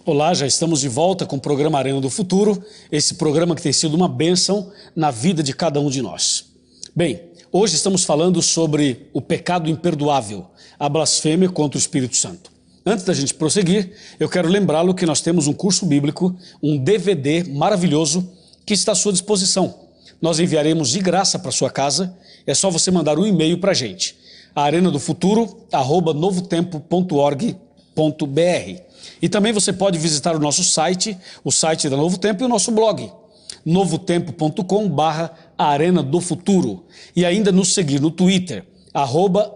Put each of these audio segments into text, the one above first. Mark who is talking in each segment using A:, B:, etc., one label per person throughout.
A: Olá, já estamos de volta com o programa Arena do Futuro, esse programa que tem sido uma bênção na vida de cada um de nós. Bem, hoje estamos falando sobre o pecado imperdoável, a blasfêmia contra o Espírito Santo. Antes da gente prosseguir, eu quero lembrá-lo que nós temos um curso bíblico, um DVD maravilhoso que está à sua disposição. Nós enviaremos de graça para sua casa, é só você mandar um e-mail para a gente, arenadofuturo@novotempo.org.br. E também você pode visitar o nosso site, o site da Novo Tempo e o nosso blog, novotempo.com/Arena do Futuro. E ainda nos seguir no Twitter,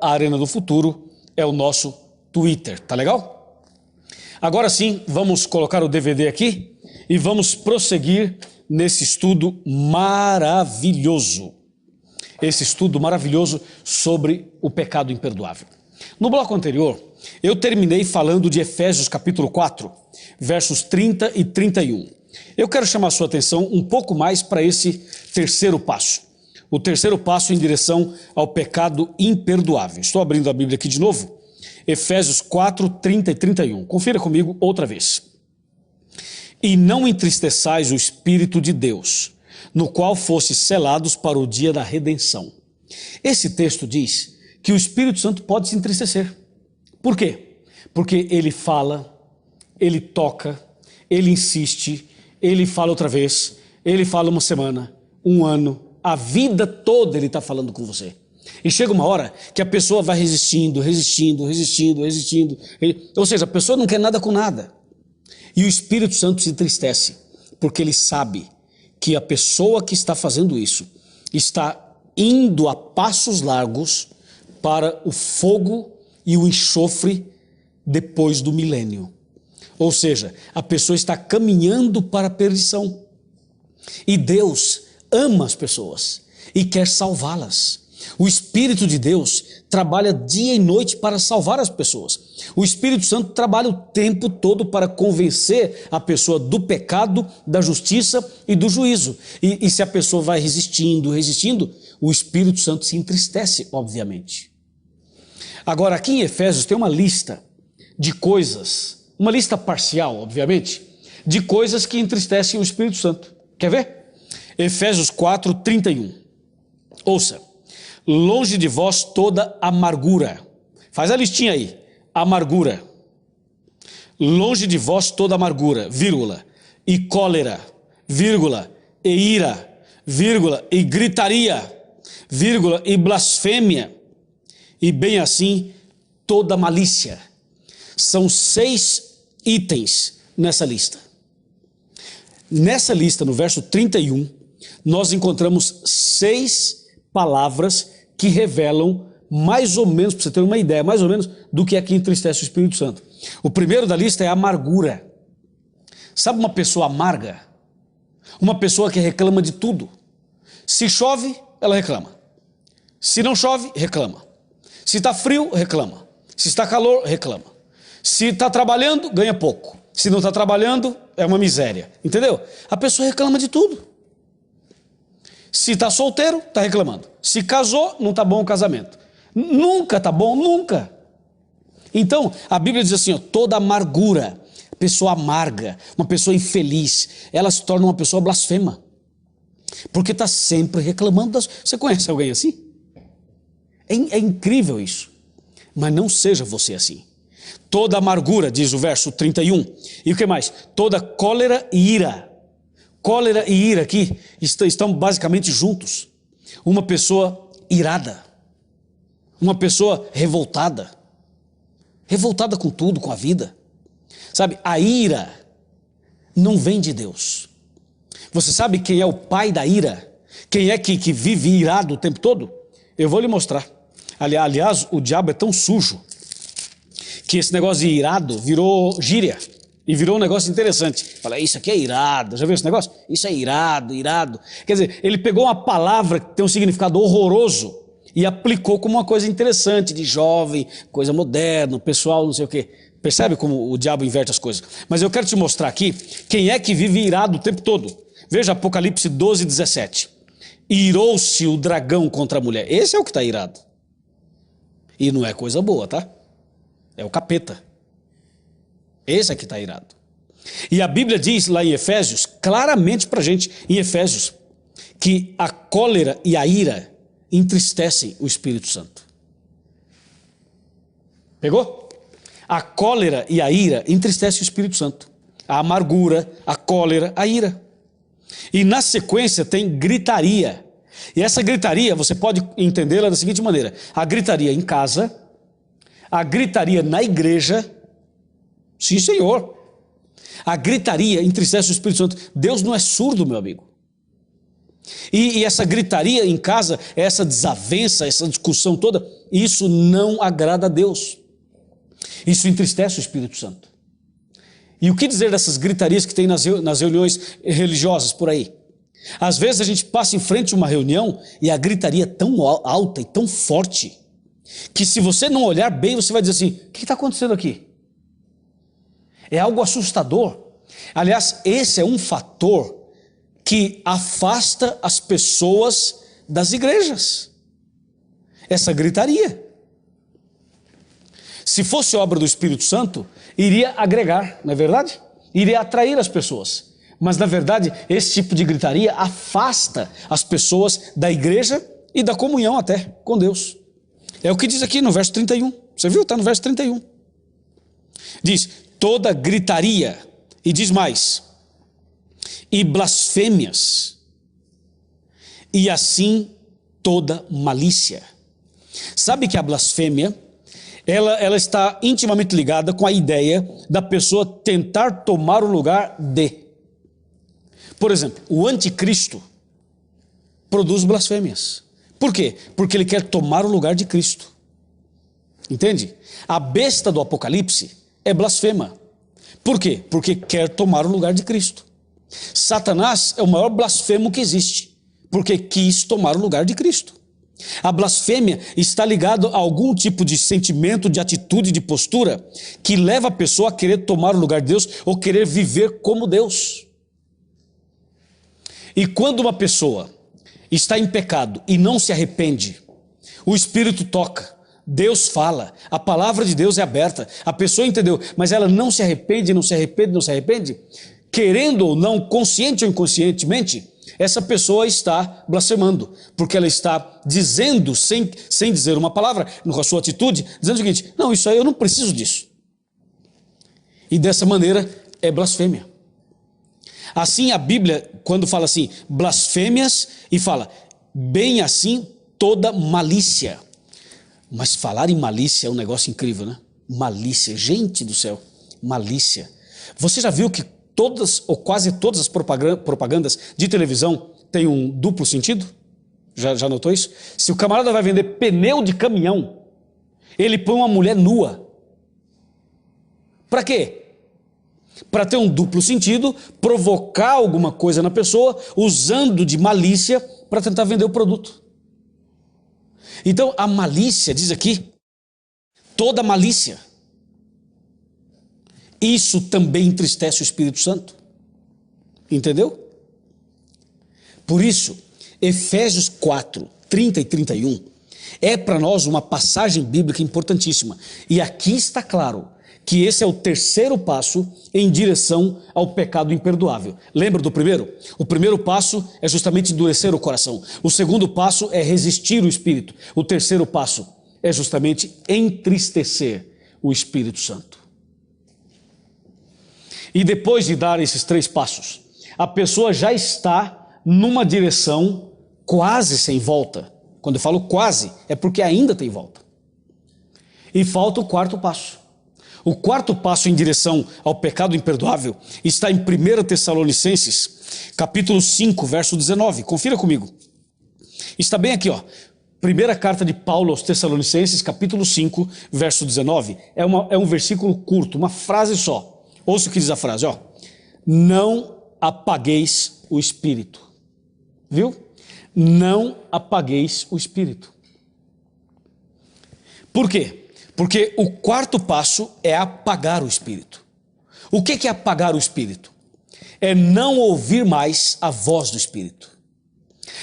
A: @Arena do Futuro é o nosso Twitter, tá legal? Agora sim, vamos colocar o DVD aqui e vamos prosseguir nesse estudo maravilhoso. Esse estudo maravilhoso sobre o pecado imperdoável. No bloco anterior, eu terminei falando de Efésios capítulo 4, versos 30 e 31. Eu quero chamar a sua atenção um pouco mais para esse terceiro passo. O terceiro passo em direção ao pecado imperdoável. Estou abrindo a Bíblia aqui de novo. Efésios 4, 30 e 31. Confira comigo outra vez. E não entristeçais o Espírito de Deus, no qual fostes selados para o dia da redenção. Esse texto diz que o Espírito Santo pode se entristecer. Por quê? Porque ele fala, ele toca, ele insiste, ele fala outra vez, ele fala uma semana, um ano, a vida toda ele está falando com você. E chega uma hora que a pessoa vai resistindo. Ou seja, a pessoa não quer nada com nada. E o Espírito Santo se entristece, porque ele sabe que a pessoa que está fazendo isso está indo a passos largos para o fogo e o enxofre depois do milênio. Ou seja, a pessoa está caminhando para a perdição. E Deus ama as pessoas e quer salvá-las. O Espírito de Deus trabalha dia e noite para salvar as pessoas. O Espírito Santo trabalha o tempo todo para convencer a pessoa do pecado, da justiça e do juízo. E se a pessoa vai resistindo, o Espírito Santo se entristece, obviamente. Agora, aqui em Efésios tem uma lista de coisas, uma lista parcial, obviamente, de coisas que entristecem o Espírito Santo. Quer ver? Efésios 4, 31. Ouça. Longe de vós toda amargura. Faz a listinha aí. Amargura. Longe de vós toda amargura, vírgula, e cólera, vírgula, e ira, vírgula, e gritaria, vírgula, e blasfêmia, e bem assim toda malícia. São 6 itens nessa lista. Nessa lista, no verso 31, nós encontramos 6 palavras que revelam mais ou menos, para você ter uma ideia, mais ou menos do que é que entristece o Espírito Santo. O primeiro da lista é amargura. Sabe uma pessoa amarga? Uma pessoa que reclama de tudo. Se chove, ela reclama. Se não chove, reclama. Se está frio, reclama. Se está calor, reclama. Se está trabalhando, ganha pouco. Se não está trabalhando, é uma miséria. Entendeu? A pessoa reclama de tudo. Se está solteiro, está reclamando. Se casou, não está bom o casamento. Nunca está bom, nunca. Então, a Bíblia diz assim, ó, toda amargura, pessoa amarga, uma pessoa infeliz, ela se torna uma pessoa blasfema. Porque está sempre reclamando. Você conhece alguém assim? É incrível isso. Mas não seja você assim. Toda amargura, diz o verso 31. E o que mais? Toda cólera e ira. Cólera e ira aqui estão basicamente juntos. Uma pessoa irada. Uma pessoa revoltada. Revoltada com tudo, com a vida. Sabe, a ira não vem de Deus. Você sabe quem é o pai da ira? Quem é que vive irado o tempo todo? Eu vou lhe mostrar. Aliás, o diabo é tão sujo que esse negócio de irado virou gíria. E virou um negócio interessante. Fala, isso aqui é irado. Já viu esse negócio? Isso é irado, irado. Quer dizer, ele pegou uma palavra que tem um significado horroroso e aplicou como uma coisa interessante, de jovem, coisa moderna, pessoal, não sei o quê. Percebe como o diabo inverte as coisas? Mas eu quero te mostrar aqui quem é que vive irado o tempo todo. Veja Apocalipse 12, 17. Irou-se o dragão contra a mulher. Esse é o que está irado. E não é coisa boa, tá? É o capeta. Esse aqui está irado. E a Bíblia diz lá em Efésios, claramente para a gente, em Efésios, que a cólera e a ira entristecem o Espírito Santo. Pegou? A cólera e a ira entristecem o Espírito Santo. A amargura, a cólera, a ira. E na sequência tem gritaria. E essa gritaria você pode entendê-la da seguinte maneira: a gritaria em casa, a gritaria na igreja. Sim, Senhor. A gritaria entristece o Espírito Santo. Deus não é surdo, meu amigo. E essa gritaria em casa, essa desavença, essa discussão toda, isso não agrada a Deus. Isso entristece o Espírito Santo. E o que dizer dessas gritarias que tem nas reuniões religiosas por aí? Às vezes a gente passa em frente a uma reunião e a gritaria é tão alta e tão forte que se você não olhar bem, você vai dizer assim: o que está acontecendo aqui? É algo assustador. Aliás, esse é um fator que afasta as pessoas das igrejas. Essa gritaria. Se fosse obra do Espírito Santo, iria agregar, não é verdade? Iria atrair as pessoas. Mas, na verdade, esse tipo de gritaria afasta as pessoas da igreja e da comunhão até com Deus. É o que diz aqui no verso 31. Você viu? Está no verso 31. Diz: toda gritaria, e diz mais, e blasfêmias, e assim toda malícia. Sabe que a blasfêmia, ela está intimamente ligada com a ideia da pessoa tentar tomar o lugar de. Por exemplo, o anticristo produz blasfêmias. Por quê? Porque ele quer tomar o lugar de Cristo. Entende? A besta do Apocalipse é blasfema. Por quê? Porque quer tomar o lugar de Cristo. Satanás é o maior blasfemo que existe, porque quis tomar o lugar de Cristo. A blasfêmia está ligada a algum tipo de sentimento, de atitude, de postura que leva a pessoa a querer tomar o lugar de Deus ou querer viver como Deus. E quando uma pessoa está em pecado e não se arrepende, o Espírito toca, Deus fala, a palavra de Deus é aberta, a pessoa entendeu, mas ela não se arrepende, não se arrepende, não se arrepende, querendo ou não, consciente ou inconscientemente, essa pessoa está blasfemando, porque ela está dizendo, sem dizer uma palavra, com a sua atitude, dizendo o seguinte: não, isso aí eu não preciso disso. E dessa maneira é blasfêmia. Assim a Bíblia, quando fala assim, blasfêmias, e fala, bem assim toda malícia. Mas falar em malícia é um negócio incrível, né? Malícia, gente do céu, malícia. Você já viu que todas ou quase todas as propagandas de televisão têm um duplo sentido? Já notou isso? Se o camarada vai vender pneu de caminhão, ele põe uma mulher nua. Para quê? Para ter um duplo sentido, provocar alguma coisa na pessoa, usando de malícia para tentar vender o produto. Então a malícia, diz aqui, toda malícia, isso também entristece o Espírito Santo. Entendeu? Por isso, Efésios 4, 30 e 31 é para nós uma passagem bíblica importantíssima. E aqui está claro que esse é o terceiro passo em direção ao pecado imperdoável. Lembra do primeiro? O primeiro passo é justamente endurecer o coração. O segundo passo é resistir o Espírito. O terceiro passo é justamente entristecer o Espírito Santo. E depois de dar esses três passos, a pessoa já está numa direção quase sem volta. Quando eu falo quase, é porque ainda tem volta. E falta o quarto passo. O quarto passo em direção ao pecado imperdoável está em 1 Tessalonicenses, capítulo 5, verso 19. Confira comigo. Está bem aqui, ó. Primeira carta de Paulo aos Tessalonicenses, capítulo 5, verso 19. É um versículo curto, uma frase só. Ouça o que diz a frase, ó. Não apagueis o Espírito. Viu? Não apagueis o Espírito. Por quê? Porque o quarto passo é apagar o Espírito. O que é apagar o Espírito? É não ouvir mais a voz do Espírito.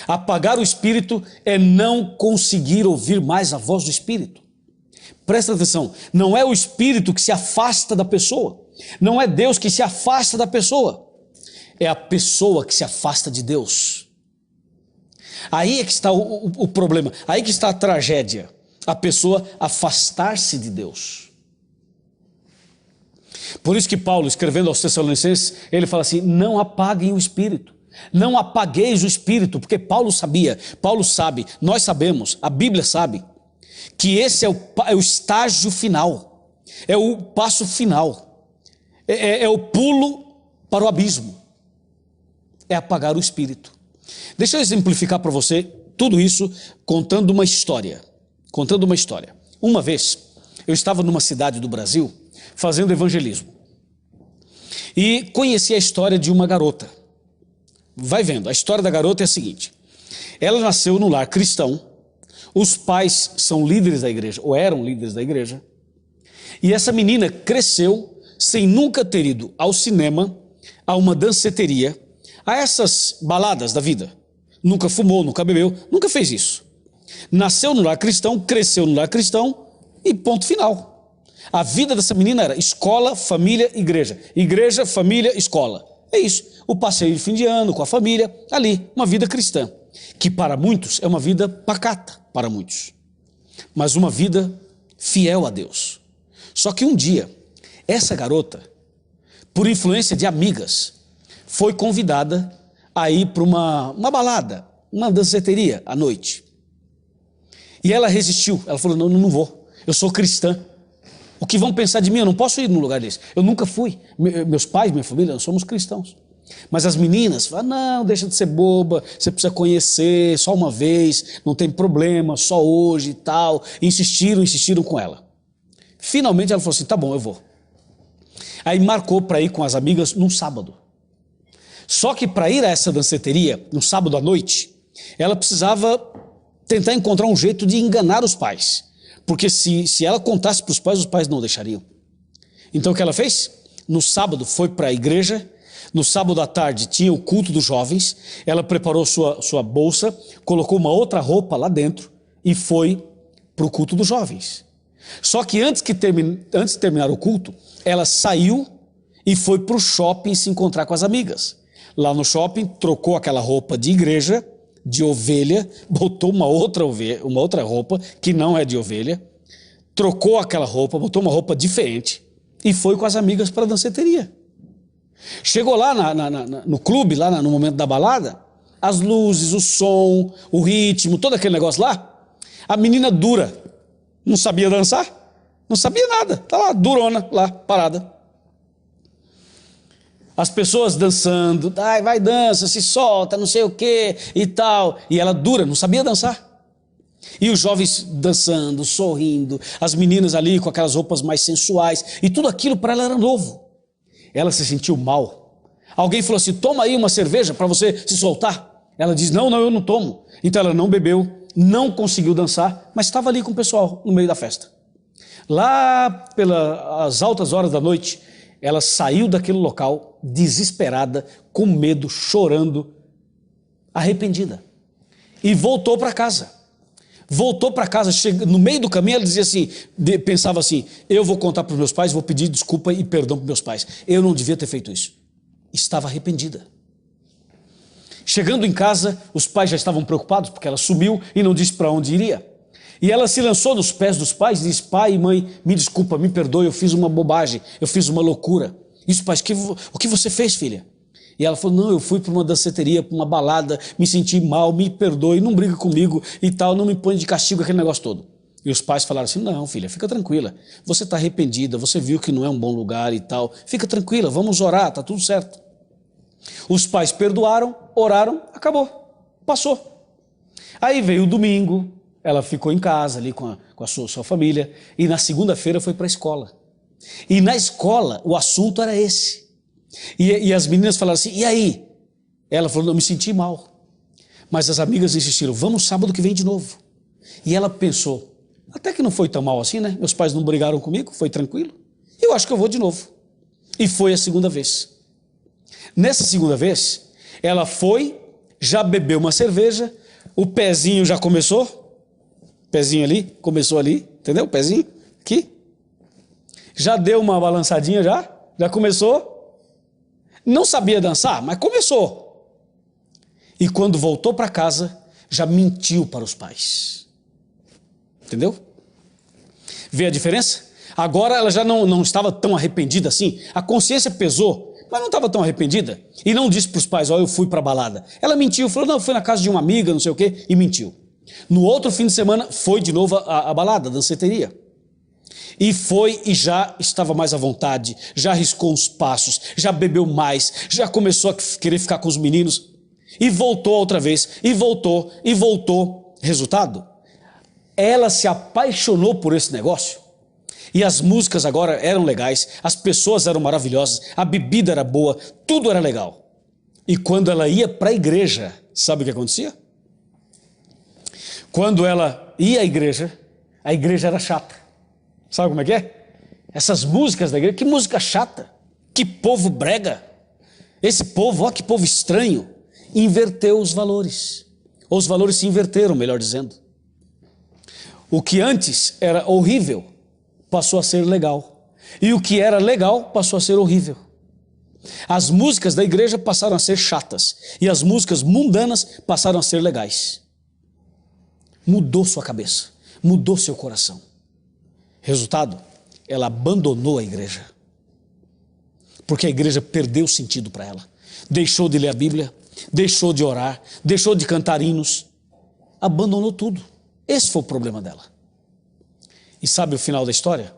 A: Apagar o Espírito é não conseguir ouvir mais a voz do Espírito. Presta atenção, não é o Espírito que se afasta da pessoa. Não é Deus que se afasta da pessoa, é a pessoa que se afasta de Deus. Aí é que está o problema, aí que está a tragédia, a pessoa afastar-se de Deus. Por isso que Paulo, escrevendo aos Tessalonicenses, ele fala assim, não apaguem o Espírito, não apagueis o Espírito, porque Paulo sabia, Paulo sabe, nós sabemos, a Bíblia sabe, que esse é o estágio final, é o passo final, é o pulo para o abismo, é apagar o Espírito. Deixa eu exemplificar para você tudo isso contando uma história. Uma vez, eu estava numa cidade do Brasil fazendo evangelismo e conheci a história de uma garota. Vai vendo, a história da garota é a seguinte: ela nasceu no lar cristão, os pais são líderes da igreja, ou eram líderes da igreja, e essa menina cresceu sem nunca ter ido ao cinema, a uma danceteria, a essas baladas da vida. Nunca fumou, nunca bebeu, nunca fez isso. Nasceu no lar cristão, cresceu no lar cristão e ponto final. A vida dessa menina era escola, família, igreja. Igreja, família, escola. É isso. O passeio de fim de ano com a família, ali, uma vida cristã. Que para muitos é uma vida pacata, para muitos. Mas uma vida fiel a Deus. Só que um dia, essa garota, por influência de amigas, foi convidada a ir para uma balada, uma danceteria à noite. E ela resistiu, ela falou, não vou, eu sou cristã. O que vão pensar de mim? Eu não posso ir num lugar desse. Eu nunca fui. Meus pais, minha família, nós somos cristãos. Mas as meninas falam, não, deixa de ser boba, você precisa conhecer só uma vez, não tem problema, só hoje e tal. Insistiram com ela. Finalmente ela falou assim, tá bom, eu vou. Aí marcou para ir com as amigas num sábado. Só que para ir a essa danceteria, no sábado à noite, ela precisava tentar encontrar um jeito de enganar os pais. Porque se ela contasse para os pais não deixariam. Então o que ela fez? No sábado foi para a igreja, no sábado à tarde tinha o culto dos jovens, ela preparou sua bolsa, colocou uma outra roupa lá dentro e foi para o culto dos jovens. Só que antes de terminar o culto, ela saiu e foi para o shopping se encontrar com as amigas. Lá no shopping, trocou aquela roupa de igreja, de ovelha, botou uma outra roupa, que não é de ovelha, trocou aquela roupa, botou uma roupa diferente e foi com as amigas para a danceteria. Chegou lá no clube, lá no momento da balada, as luzes, o som, o ritmo, todo aquele negócio lá, a menina dura, não sabia dançar, não sabia nada, tá lá, durona, lá, parada. As pessoas dançando, vai dança, se solta, não sei o que e tal. E ela dura, não sabia dançar. E os jovens dançando, sorrindo, as meninas ali com aquelas roupas mais sensuais. E tudo aquilo para ela era novo. Ela se sentiu mal. Alguém falou assim, toma aí uma cerveja para você se soltar. Ela diz, não, eu não tomo. Então ela não bebeu, não conseguiu dançar, mas estava ali com o pessoal no meio da festa. Lá pelas altas horas da noite, ela saiu daquele local desesperada, com medo, chorando, arrependida. E voltou para casa. No meio do caminho ela dizia assim, pensava assim, eu vou contar para os meus pais, vou pedir desculpa e perdão para meus pais. Eu não devia ter feito isso. Estava arrependida. Chegando em casa, os pais já estavam preocupados, porque ela sumiu e não disse para onde iria. E ela se lançou nos pés dos pais e disse, pai e mãe, me desculpa, me perdoe, eu fiz uma bobagem, eu fiz uma loucura. Isso, pai, o que você fez, filha? E ela falou, não, eu fui para uma danceteria, para uma balada, me senti mal, me perdoe, não briga comigo e tal, não me põe de castigo, aquele negócio todo. E os pais falaram assim, não, filha, fica tranquila, você está arrependida, você viu que não é um bom lugar e tal, fica tranquila, vamos orar, está tudo certo. Os pais perdoaram, oraram, acabou, passou. Aí veio o domingo, ela ficou em casa ali com a sua família e na segunda-feira foi para a escola. E na escola o assunto era esse. E as meninas falaram assim, e aí? Ela falou, não, me senti mal. Mas as amigas insistiram, vamos sábado que vem de novo. E ela pensou, até que não foi tão mal assim, né? Meus pais não brigaram comigo, foi tranquilo. Eu acho que eu vou de novo. E foi a segunda vez. Nessa segunda vez, ela foi, já bebeu uma cerveja, o pezinho já começou, pezinho ali, começou ali, entendeu? O pezinho, aqui. Já deu uma balançadinha já, Já começou? Não sabia dançar, mas começou. E quando voltou para casa, já mentiu para os pais. Entendeu? Vê a diferença? Agora ela já não estava tão arrependida assim. A consciência pesou, mas não estava tão arrependida. E não disse para os pais, eu fui para a balada. Ela mentiu, falou, não, fui na casa de uma amiga, não sei o quê, e mentiu. No outro fim de semana, foi de novo a balada, a danceteria. E foi e já estava mais à vontade, já arriscou uns passos, já bebeu mais, já começou a querer ficar com os meninos. E voltou outra vez, e voltou, e voltou. Resultado? Ela se apaixonou por esse negócio. E as músicas agora eram legais, as pessoas eram maravilhosas, a bebida era boa, tudo era legal. E quando ela ia para a igreja, sabe o que acontecia? Quando ela ia à igreja, a igreja era chata. Sabe como é que é? Essas músicas da igreja, que música chata, que povo brega. Esse povo, ó, que povo estranho. Inverteu os valores. Ou os valores se inverteram, melhor dizendo. O que antes era horrível passou a ser legal. E o que era legal passou a ser horrível. As músicas da igreja passaram a ser chatas. E as músicas mundanas passaram a ser legais. Mudou sua cabeça. Mudou seu coração. Resultado, ela abandonou a igreja. Porque a igreja perdeu sentido para ela. Deixou de ler a Bíblia, deixou de orar, deixou de cantar hinos. Abandonou tudo. Esse foi o problema dela. E sabe o final da história?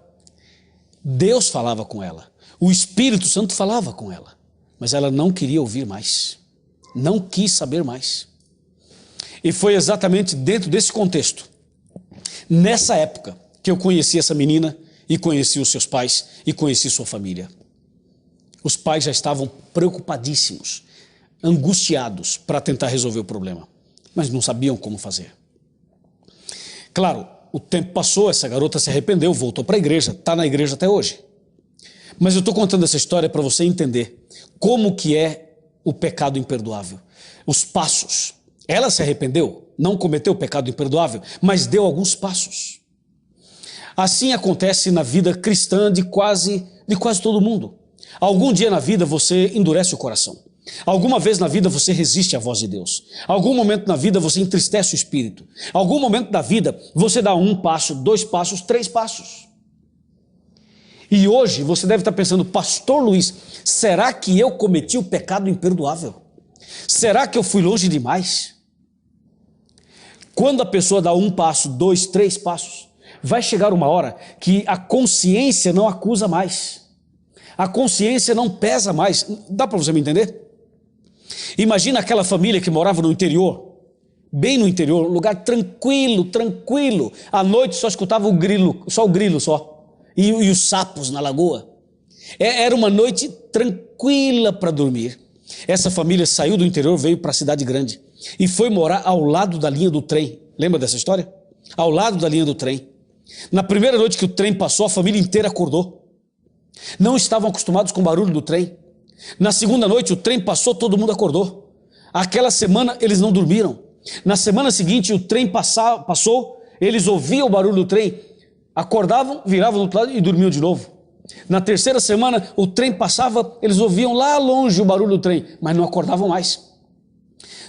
A: Deus falava com ela. O Espírito Santo falava com ela. Mas ela não queria ouvir mais. Não quis saber mais. E foi exatamente dentro desse contexto, nessa época, que eu conheci essa menina e conheci os seus pais e conheci sua família. Os pais já estavam preocupadíssimos, angustiados para tentar resolver o problema, mas não sabiam como fazer. Claro, o tempo passou, essa garota se arrependeu, voltou para a igreja, está na igreja até hoje. Mas eu estou contando essa história para você entender como que é o pecado imperdoável. Os passos. Ela se arrependeu, não cometeu o pecado imperdoável, mas deu alguns passos. Assim acontece na vida cristã de quase todo mundo. Algum dia na vida você endurece o coração. Alguma vez na vida você resiste à voz de Deus. Algum momento na vida você entristece o espírito. Algum momento da vida você dá 1 passo, 2 passos, 3 passos. E hoje você deve estar pensando, Pastor Luiz, será que eu cometi o pecado imperdoável? Será que eu fui longe demais? Quando a pessoa dá 1 passo, 2, 3 passos, vai chegar uma hora que a consciência não acusa mais. A consciência não pesa mais. Dá para você me entender? Imagina aquela família que morava no interior, bem no interior, um lugar tranquilo. À noite só escutava o grilo só. E os sapos na lagoa. Era uma noite tranquila para dormir. Essa família saiu do interior, veio para a cidade grande e foi morar ao lado da linha do trem. Lembra dessa história? Ao lado da linha do trem. Na primeira noite que o trem passou, a família inteira acordou. Não estavam acostumados com o barulho do trem. Na segunda noite o trem passou, todo mundo acordou. Aquela semana eles não dormiram. Na semana seguinte o trem passou, eles ouviam o barulho do trem, acordavam, viravam do outro lado e dormiam de novo. Na terceira semana o trem passava, eles ouviam lá longe o barulho do trem, mas não acordavam mais.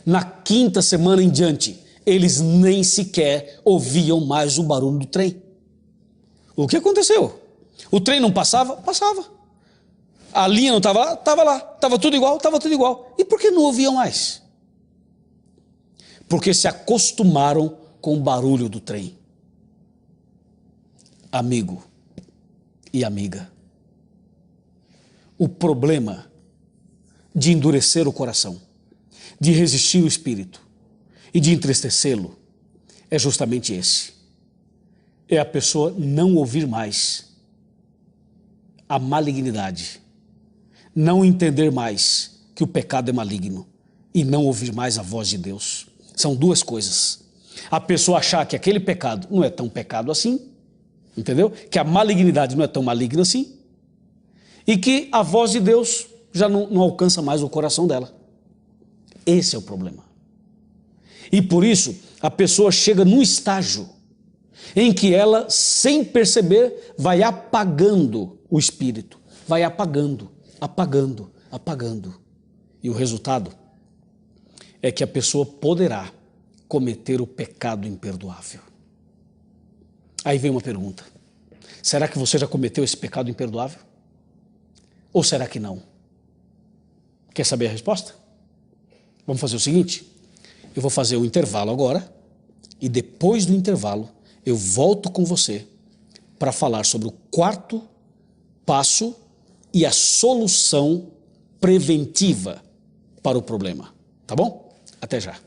A: Na quinta semana em diante, eles nem sequer ouviam mais o barulho do trem. O que aconteceu? O trem não passava? Passava. A linha não estava lá? Estava lá. Estava tudo igual. E por que não ouviam mais? Porque se acostumaram com o barulho do trem. Amigo e amiga, o problema de endurecer o coração, de resistir o espírito e de entristecê-lo é justamente esse. É a pessoa não ouvir mais a malignidade, não entender mais que o pecado é maligno e não ouvir mais a voz de Deus. São duas coisas. A pessoa achar que aquele pecado não é tão pecado assim, entendeu? Que a malignidade não é tão maligna assim e que a voz de Deus já não alcança mais o coração dela. Esse é o problema. E por isso a pessoa chega num estágio em que ela, sem perceber, vai apagando o espírito, vai apagando, apagando, apagando. E o resultado é que a pessoa poderá cometer o pecado imperdoável. Aí vem uma pergunta: será que você já cometeu esse pecado imperdoável? Ou será que não? Quer saber a resposta? Vamos fazer o seguinte: eu vou fazer o intervalo agora e depois do intervalo eu volto com você para falar sobre o quarto passo e a solução preventiva para o problema. Tá bom? Até já.